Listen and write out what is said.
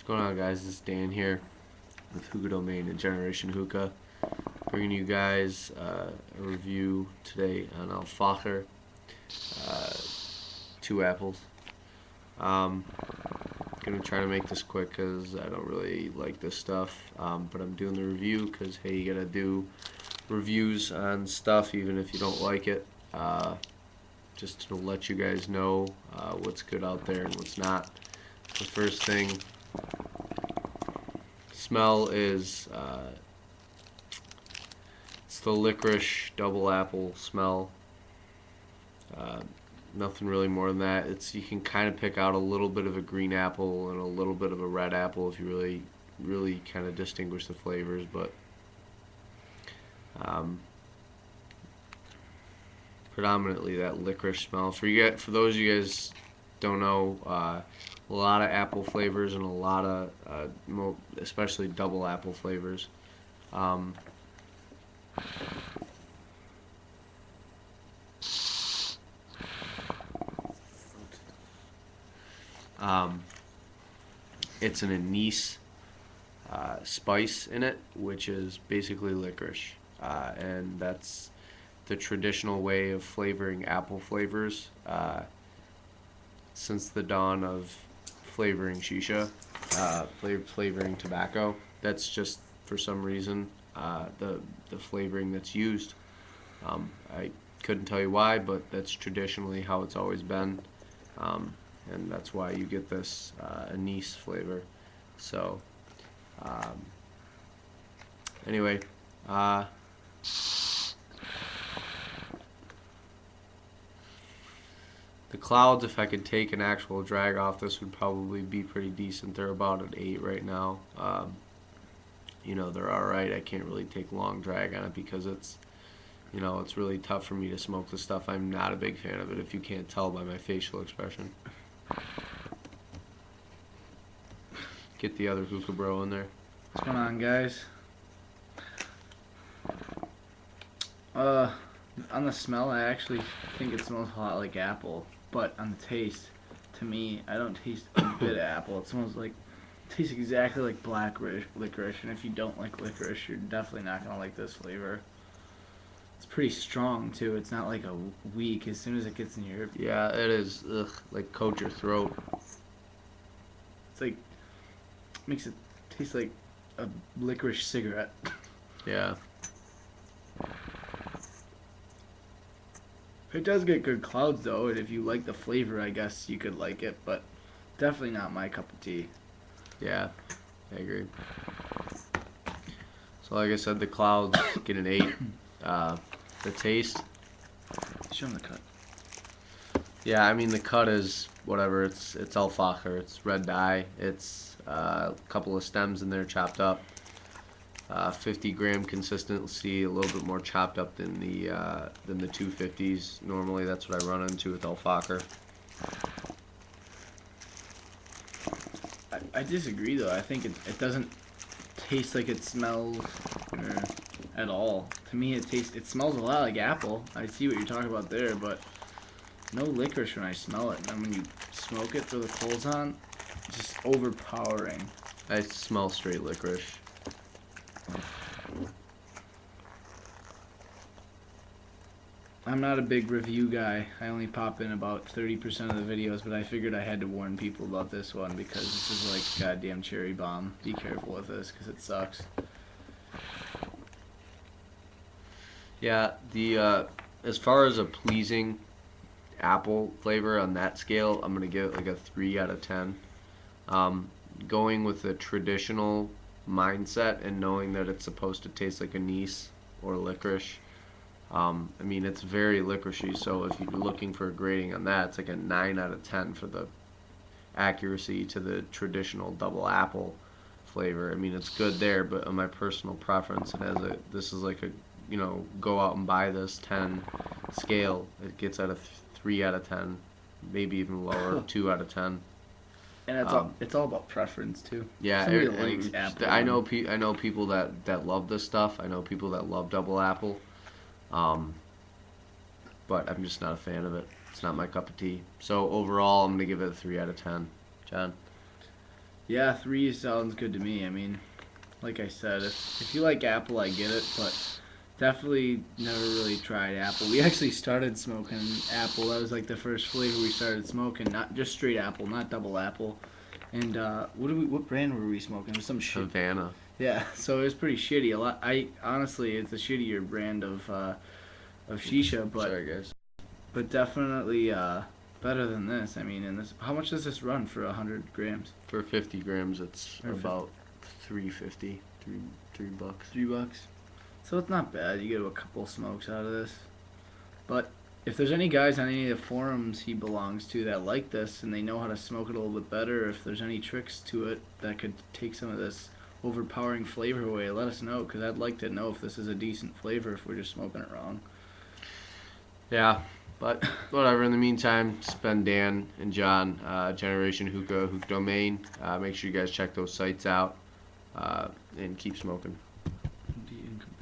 What's going on, guys? This is Dan here with Hookah Domain and Generation Hookah, bringing you guys a review today on Fakher, 2 apples. Gonna try to make this quick because I don't really like this stuff, but I'm doing the review because, hey, you gotta do reviews on stuff even if you don't like it, just to let you guys know what's good out there and what's not. The first thing, smell is it's the licorice double apple smell. Nothing really more than that. You can kind of pick out a little bit of a green apple and a little bit of a red apple if you really kind of distinguish the flavors, but predominantly that licorice smell. For those of you guys don't know, a lot of apple flavors and a lot of especially double apple flavors. It's an anise spice in it, which is basically licorice, and that's the traditional way of flavoring apple flavors since the dawn of flavoring shisha, flavoring tobacco. That's just, for some reason, the flavoring that's used. I couldn't tell you why, but that's traditionally how it's always been, and that's why you get this anise flavor. So anyway, the clouds, if I could take an actual drag off, this would probably be pretty decent. They're about an 8 right now. They're alright. I can't really take long drag on it because it's really tough for me to smoke this stuff. I'm not a big fan of it, if you can't tell by my facial expression. Get the other hookah bro in there. What's going on, guys? On the smell, I actually think it smells a lot like apple, but on the taste, to me, I don't taste a bit of apple. It tastes exactly like black licorice, and if you don't like licorice, you're definitely not gonna like this flavor. It's pretty strong too. It's not like a weak. As soon as it gets in your, Yeah, it is. Ugh, like coat your throat. it's like makes it taste like a licorice cigarette. Yeah. It does get good clouds though, and if you like the flavor, I guess you could like it, but definitely not my cup of tea. Yeah, I agree. So like I said, the clouds get an 8. The taste, Show them the cut. yeah, I mean the cut is whatever. It's all Fakher. It's red dye. It's a couple of stems in there chopped up. 50-gram consistency, a little bit more chopped up than the 250s. Normally, that's what I run into with Fakher. I disagree though. I think it doesn't taste like it smells at all. To me, it smells a lot like apple. I see what you're talking about there, but no licorice when I smell it. And then when you smoke it, throw the coals on, it's just overpowering. I smell straight licorice. I'm not a big review guy. I only pop in about 30% of the videos, but I figured I had to warn people about this one because this is like a goddamn cherry bomb. Be careful with this because it sucks. Yeah, as far as a pleasing apple flavor on that scale, I'm gonna give it like a 3 out of 10. Going with the traditional mindset and knowing that it's supposed to taste like anise or licorice. I mean, it's very licoricey, so if you're looking for a grading on that, it's like a 9 out of 10 for the accuracy to the traditional double apple flavor. I mean, it's good there, but on my personal preference, this is like a, go out and buy this 10 scale. It gets at a 3 out of 10, maybe even lower, 2 out of 10. And it's all about preference too. Yeah, Somebody likes apple. I know people that love this stuff. I know people that love double apple. But I'm just not a fan of it. It's not my cup of tea. So overall, I'm gonna give it a 3 out of 10. John? Yeah, 3 sounds good to me. I mean, like I said, if you like apple, I get it, but definitely never really tried apple. We actually started smoking apple. That was like the first flavor we started smoking, not just straight apple, not double apple. And what brand were we smoking? It was some shit. Havana. Yeah, so it was pretty shitty. A lot. I honestly, it's a shittier brand of shisha, Sorry, guys. but definitely better than this. I mean, and this. How much does this run for 100 grams? For 50 grams, it's Or about 350, $3. $3. So it's not bad. You get a couple smokes out of this. But if there's any guys on any of the forums he belongs to that like this and they know how to smoke it a little bit better, if there's any tricks to it that could take some of this overpowering flavor away, let us know, because I'd like to know if this is a decent flavor if we're just smoking it wrong. Yeah, but whatever. In the meantime, it's been Dan and John, Generation Hookah, Hook Domain. Make sure you guys check those sites out and keep smoking.